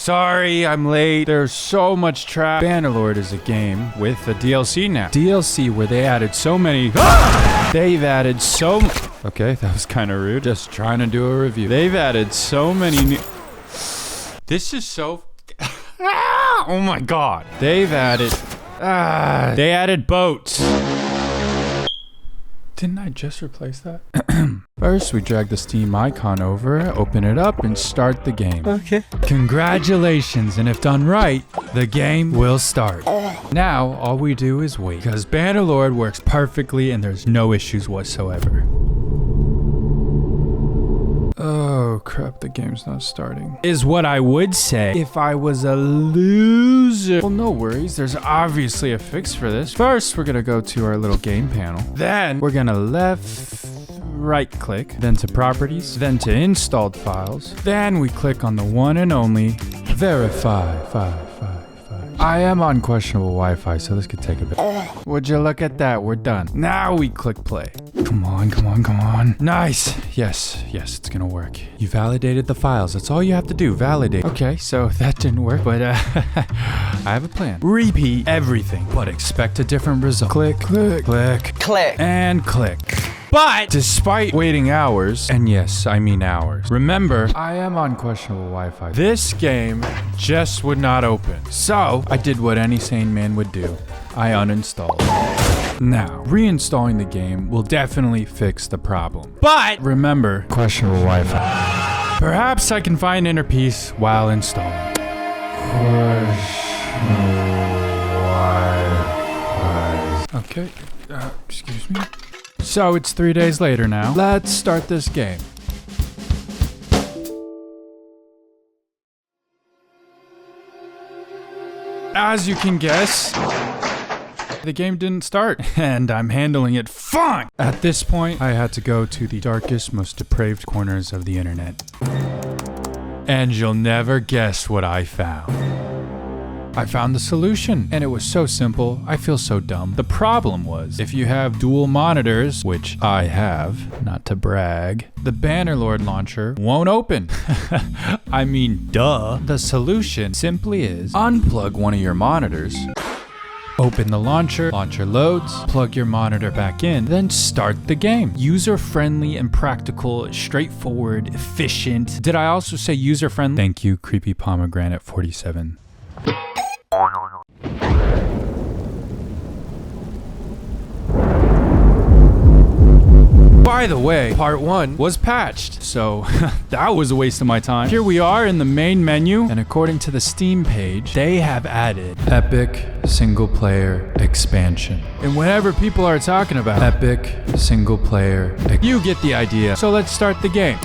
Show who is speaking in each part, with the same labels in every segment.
Speaker 1: Sorry, I'm late. There's so much trap. Bannerlord is a game with a DLC now. DLC where they added so many... They've added so... Okay, that was kind of rude. Just trying to do a review. They've added so many new... This is so... Oh my god. They've added... They added boats. Didn't I just replace that? First, we drag the Steam icon over, open it up, and start the game.
Speaker 2: Okay.
Speaker 1: Congratulations, and if done right, the game will start. Now, all we do is wait, because Bannerlord works perfectly and there's no issues whatsoever. Oh crap, the game's not starting. Is what I would say if I was a loser. Well, no worries, there's obviously a fix for this. First, we're gonna go to our little game panel. Then, we're gonna right click, then to properties, then to installed files. Then we click on the one and only verify. I am on questionable Wi-Fi, so this could take a bit. Would you look at that? We're done. Now we click play. Come on. Nice. Yes, it's gonna work. You validated the files. That's all you have to do. Validate. Okay, so that didn't work, but I have a plan. Repeat everything, but expect a different result. Click, and click. But despite waiting hours, and yes, I mean hours, remember, I am on questionable Wi-Fi. This game just would not open. So I did what any sane man would do. I uninstalled. Now, reinstalling the game will definitely fix the problem. But remember, questionable Wi-Fi. Perhaps I can find inner peace while installing. Questionable Wi-Fi. Okay, excuse me. So it's 3 days later now. Let's start this game. As you can guess, the game didn't start, and I'm handling it fine. At this point, I had to go to the darkest, most depraved corners of the internet. And you'll never guess what I found. I found the solution, and it was so simple, I feel so dumb. The problem was, if you have dual monitors, which I have, not to brag, the Bannerlord launcher won't open. I mean, duh. The solution simply is, unplug one of your monitors, open the launcher loads, plug your monitor back in, then start the game. User-friendly and practical, straightforward, efficient. Did I also say user-friendly? Thank you, Creepy Pomegranate 47. By the way, part 1 was patched, so that was a waste of my time. Here we are in the main menu, and according to the Steam page, they have added Epic Single Player Expansion. And whenever people are talking about Epic Single Player, you get the idea. So let's start the game.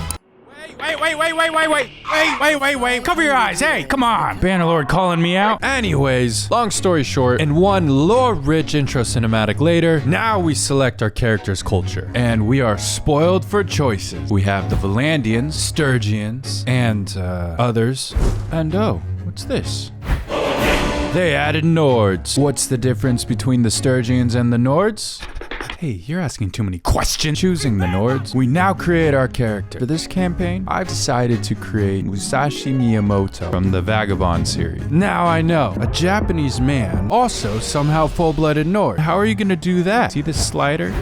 Speaker 1: Wait. Cover your eyes. Hey, come on. Bannerlord calling me out. Anyways, long story short, in one lore-rich intro cinematic later, now we select our character's culture. And we are spoiled for choices. We have the Valandians, Sturgians, and others. And oh, what's this? They added Nords. What's the difference between the Sturgians and the Nords? Hey, you're asking too many questions. Choosing the Nords, we now create our character. For this campaign, I've decided to create Musashi Miyamoto from the Vagabond series. Now I know, a Japanese man, also somehow full-blooded Nord. How are you gonna do that? See this slider?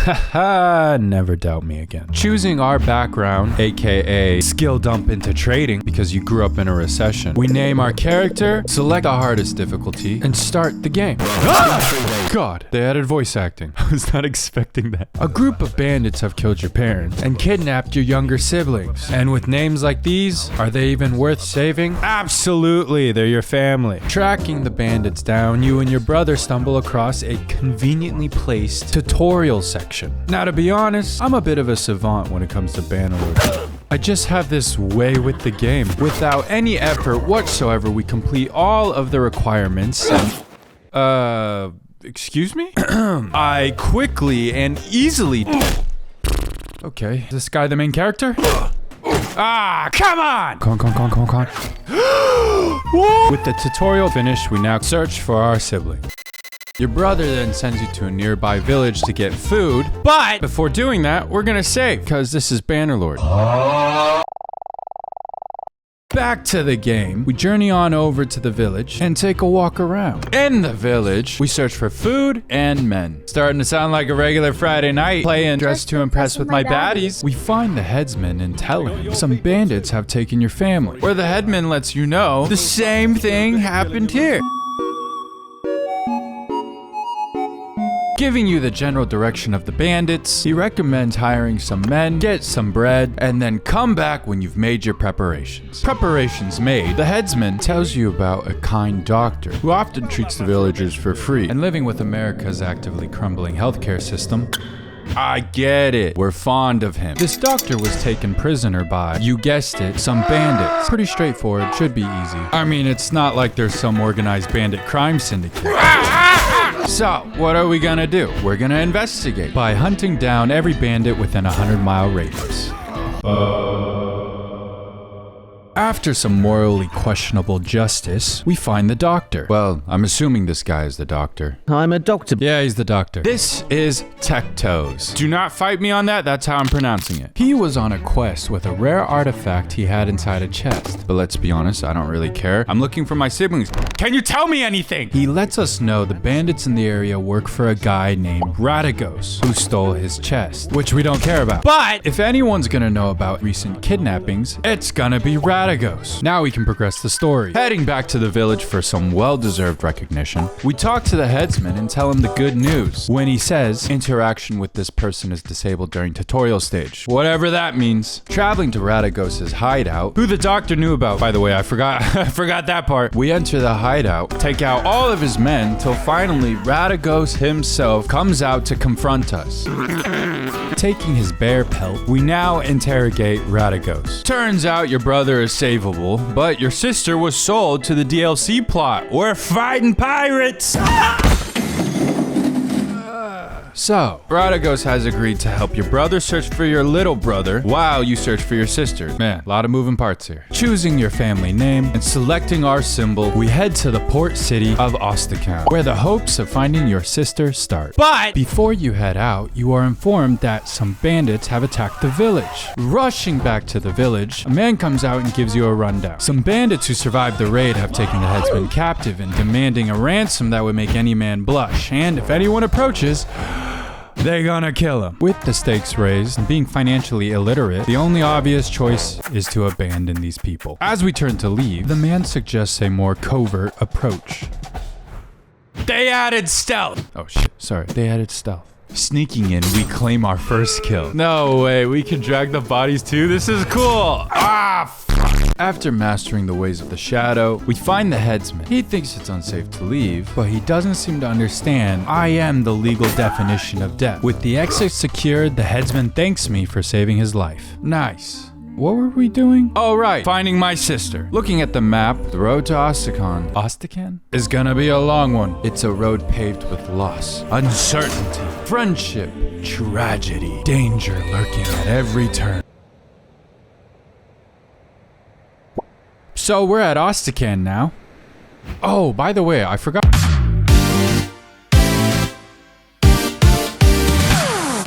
Speaker 1: Haha, never doubt me again. Choosing our background, aka skill dump into trading because you grew up in a recession. We name our character, select the hardest difficulty, and start the game. God, they added voice acting. I was not expecting that. A group of bandits have killed your parents and kidnapped your younger siblings. And with names like these, are they even worth saving? Absolutely, they're your family. Tracking the bandits down, you and your brother stumble across a conveniently placed tutorial section. Now, to be honest, I'm a bit of a savant when it comes to Bannerlord. I just have this way with the game. Without any effort whatsoever, we complete all of the requirements and... excuse me? I quickly and easily... Okay, is this guy the main character? Ah, come on! Come on. With the tutorial finished, we now search for our sibling. Your brother then sends you to a nearby village to get food, but before doing that, we're gonna save, because this is Bannerlord. Back to the game, we journey on over to the village and take a walk around. In the village, we search for food and men. Starting to sound like a regular Friday night, playing Dress to Impress with my baddies. We find the headsman and tell him some bandits have taken your family. Where the headman lets you know the same thing happened here. Giving you the general direction of the bandits, he recommends hiring some men, get some bread, and then come back when you've made your preparations. Preparations made, the headsman tells you about a kind doctor who often treats the villagers for free. And living with America's actively crumbling healthcare system, I get it. We're fond of him. This doctor was taken prisoner by, you guessed it, some bandits. Pretty straightforward, should be easy. I mean, it's not like there's some organized bandit crime syndicate. So, what are we gonna do? We're gonna investigate by hunting down every bandit within a 100-mile radius. After some morally questionable justice, we find the doctor. Well, I'm assuming this guy is the doctor.
Speaker 2: I'm a doctor.
Speaker 1: Yeah, he's the doctor. This is Tectos. Do not fight me on that, that's how I'm pronouncing it. He was on a quest with a rare artifact he had inside a chest. But let's be honest, I don't really care. I'm looking for my siblings. Can you tell me anything? He lets us know the bandits in the area work for a guy named Radagos, who stole his chest, which we don't care about. But if anyone's gonna know about recent kidnappings, it's gonna be Radagos. Now we can progress the story. Heading back to the village for some well-deserved recognition, we talk to the headsman and tell him the good news when he says interaction with this person is disabled during tutorial stage. Whatever that means. Traveling to Radagos' hideout, who the doctor knew about, by the way, I forgot that part. We enter the hideout, take out all of his men, till finally Radagos himself comes out to confront us. Taking his bear pelt, we now interrogate Radagos. Turns out your brother is savable, but your sister was sold to the DLC plot. We're fighting pirates! So, Radagos has agreed to help your brother search for your little brother while you search for your sister. Man, a lot of moving parts here. Choosing your family name and selecting our symbol, we head to the port city of Ostacon, where the hopes of finding your sister start. But before you head out, you are informed that some bandits have attacked the village. Rushing back to the village, a man comes out and gives you a rundown. Some bandits who survived the raid have taken the headsman captive and demanding a ransom that would make any man blush. And if anyone approaches, they're gonna kill him. With the stakes raised and being financially illiterate, the only obvious choice is to abandon these people. As we turn to leave, the man suggests a more covert approach. They added stealth! Oh shit, sorry. They added stealth. Sneaking in, we claim our first kill. No way, we can drag the bodies too? This is cool! After mastering the ways of the shadow, we find the headsman. He thinks it's unsafe to leave, but he doesn't seem to understand I am the legal definition of death. With the exit secured, the headsman thanks me for saving his life. Nice. What were we doing? Oh, right. Finding my sister. Looking at the map, the road to Ostacon is gonna be a long one. It's a road paved with loss, uncertainty, friendship, tragedy, danger lurking at every turn. So we're at Ostacon now. Oh, by the way, I forgot.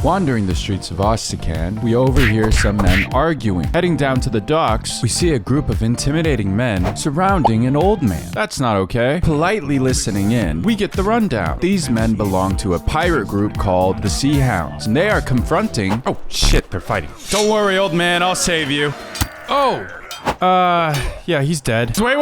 Speaker 1: Wandering the streets of Ostacon, we overhear some men arguing. Heading down to the docks, we see a group of intimidating men surrounding an old man. That's not okay. Politely listening in, we get the rundown. These men belong to a pirate group called the Sea Hounds, and they are confronting... Oh shit, they're fighting. Don't worry, old man, I'll save you. Oh! Yeah, he's dead. Wait.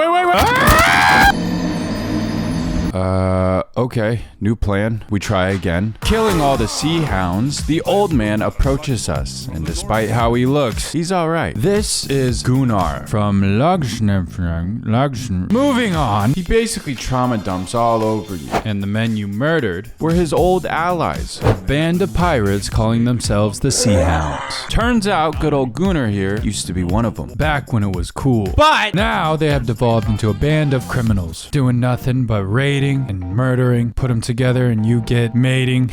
Speaker 1: Okay, new plan. We try again. Killing all the sea hounds, the old man approaches us, and despite how he looks, he's alright. This is Gunnar from Lagsnefrang. Moving on, he basically trauma dumps all over you, and the men you murdered were his old allies, a band of pirates calling themselves the Sea Hounds. Turns out good old Gunnar here used to be one of them, back when it was cool. But now they have devolved into a band of criminals, doing nothing but raiding and murder slaughtering, put them together and you get mating.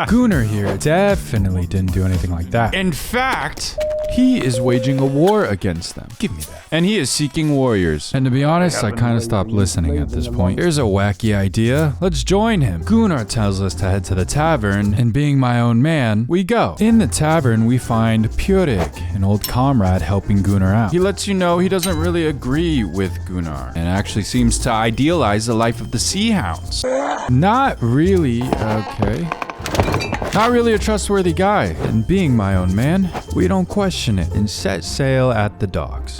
Speaker 1: Gunnar here definitely didn't do anything like that. In fact, he is waging a war against them. Give me that. And he is seeking warriors. And to be honest, I kind of stopped listening at this point. Here's a wacky idea. Let's join him. Gunnar tells us to head to the tavern, and being my own man, we go. In the tavern, we find Pjurik, an old comrade helping Gunnar out. He lets you know he doesn't really agree with Gunnar, and actually seems to idealize the life of the sea hounds. Not really, okay. Not really a trustworthy guy. And being my own man, we don't question it and set sail at the docks.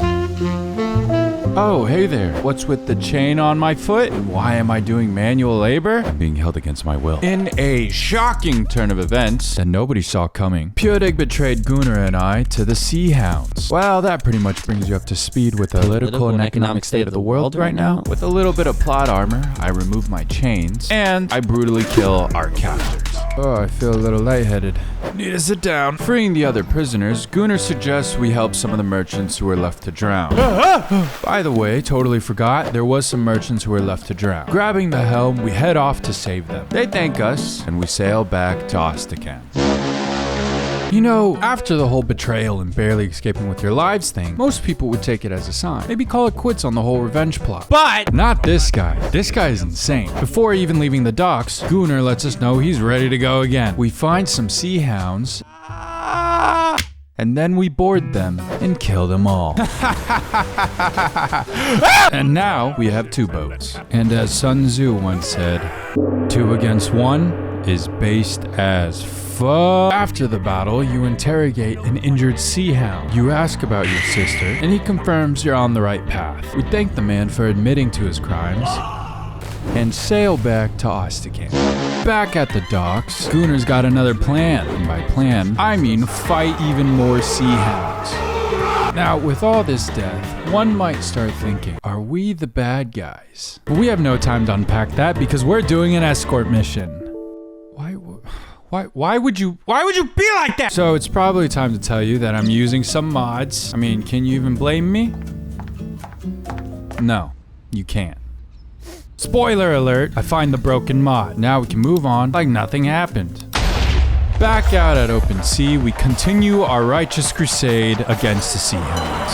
Speaker 1: Oh, hey there. What's with the chain on my foot? And why am I doing manual labor? I'm being held against my will. In a shocking turn of events that nobody saw coming, Pjurik betrayed Gunnar and I to the Sea Hounds. Well, that pretty much brings you up to speed with the political and economic state of the world right now. With a little bit of plot armor, I remove my chains, and I brutally kill our captors. Oh, I feel a little lightheaded. Need to sit down. Freeing the other prisoners, Gunnar suggests we help some of the merchants who were left to drown. By the way, totally forgot, there was some merchants who were left to drown. Grabbing the helm, we head off to save them. They thank us, and we sail back to Astrakhan. You know, after the whole betrayal and barely escaping with your lives thing, most people would take it as a sign. Maybe call it quits on the whole revenge plot. But not this guy. This guy is insane. Before even leaving the docks, Gunnar lets us know he's ready to go again. We find some sea hounds, and then we board them and kill them all. And now we have 2 boats. And as Sun Tzu once said, 2 against 1 is based as fuck. After the battle, you interrogate an injured sea hound. You ask about your sister, and he confirms you're on the right path. We thank the man for admitting to his crimes, and sail back to Astrakhan. Back at the docks, Gunnar's got another plan. And by plan, I mean fight even more sea hounds. Now, with all this death, one might start thinking, are we the bad guys? But we have no time to unpack that because we're doing an escort mission. Why would you be like that? So it's probably time to tell you that I'm using some mods. I mean, can you even blame me? No, you can't. Spoiler alert, I find the broken mod. Now we can move on like nothing happened. Back out at open sea, we continue our righteous crusade against the sea hounds.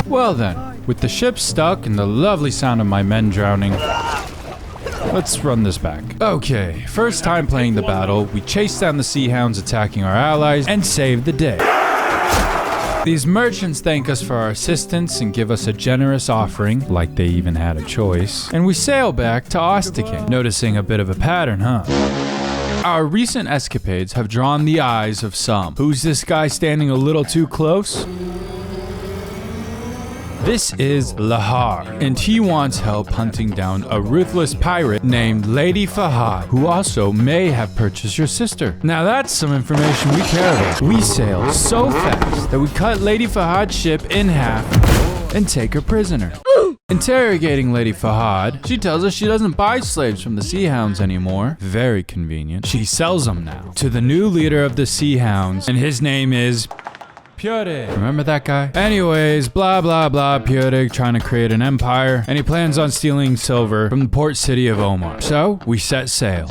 Speaker 1: Well then, with the ship stuck and the lovely sound of my men drowning, let's run this back. Okay, first time playing the battle, we chase down the sea hounds attacking our allies and save the day. These merchants thank us for our assistance and give us a generous offering, like they even had a choice, and we sail back to Astrakhan. Noticing a bit of a pattern, huh? Our recent escapades have drawn the eyes of some. Who's this guy standing a little too close? This is Lahar, and he wants help hunting down a ruthless pirate named Lady Fahad, who also may have purchased your sister. Now that's some information we care about. We sail so fast that we cut Lady Fahad's ship in half and take her prisoner. Interrogating Lady Fahad, she tells us she doesn't buy slaves from the Sea Hounds anymore. Very convenient. She sells them now to the new leader of the Sea Hounds, and his name is Pjurik. Remember that guy? Anyways, blah blah blah, Pjurik trying to create an empire, and he plans on stealing silver from the port city of Omar. So, we set sail.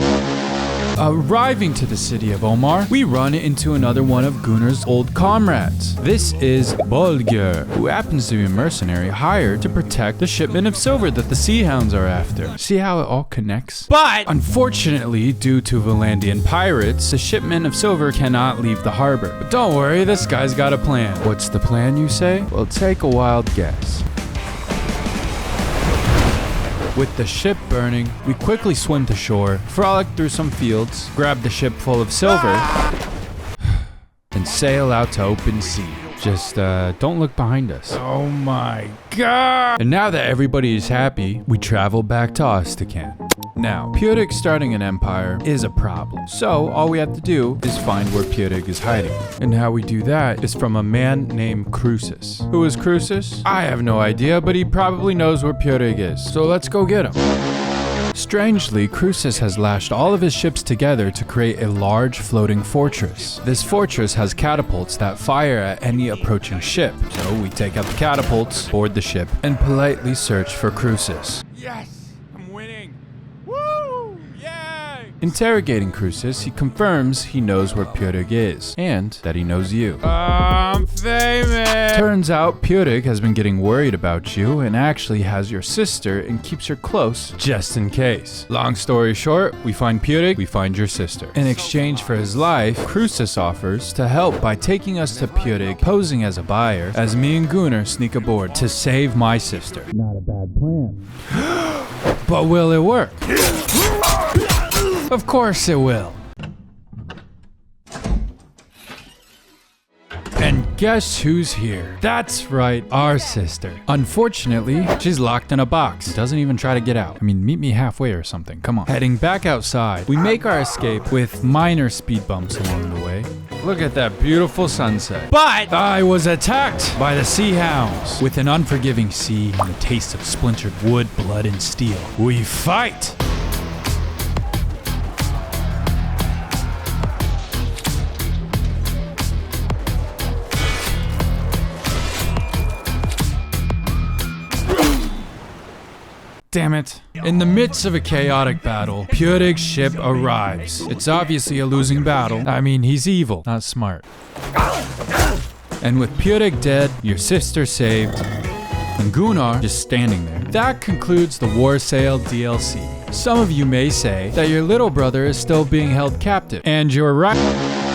Speaker 1: Arriving to the city of Omar, we run into another one of Gunnar's old comrades. This is Bolger, who happens to be a mercenary hired to protect the shipment of silver that the Sea Hounds are after. See how it all connects? But, unfortunately, due to Valandian pirates, the shipment of silver cannot leave the harbor. But don't worry, this guy's got a plan. What's the plan, you say? Well, take a wild guess. With the ship burning, we quickly swim to shore, frolic through some fields, grab the ship full of silver, and sail out to open sea. Just don't look behind us. Oh my god! And now that everybody is happy, we travel back to Astrakhan. Now, Pjurik starting an empire is a problem. So, all we have to do is find where Pjurik is hiding. And how we do that is from a man named Crucis. Who is Crucis? I have no idea, but he probably knows where Pjurik is. So let's go get him. Strangely, Cruces has lashed all of his ships together to create a large floating fortress. This fortress has catapults that fire at any approaching ship. So we take out the catapults, board the ship, and politely search for Cruces.
Speaker 2: Yes! I'm winning! Woo! Yay!
Speaker 1: Interrogating Cruces, he confirms he knows where Pyrig is, and that he knows you.
Speaker 2: I'm famous!
Speaker 1: Turns out Pyrig has been getting worried about you and actually has your sister and keeps her close just in case. Long story short, we find Pyrig, we find your sister. In exchange for his life, Cruces offers to help by taking us to Pyrig, posing as a buyer, as me and Gunnar sneak aboard to save my sister. Not a bad plan. But will it work? Of course it will. And guess who's here? That's right, our sister. Unfortunately, she's locked in a box. Doesn't even try to get out. I mean, meet me halfway or something. Come on. Heading back outside, we make our escape with minor speed bumps along the way. Look at that beautiful sunset. But I was attacked by the sea hounds. With an unforgiving sea and a taste of splintered wood, blood, and steel, we fight! Damn it. In the midst of a chaotic battle, Pyrig's ship arrives. It's obviously a losing battle. I mean, he's evil, not smart. And with Pyrig dead, your sister saved, and Gunnar just standing there. That concludes the War Sail DLC. Some of you may say that your little brother is still being held captive, and you're right.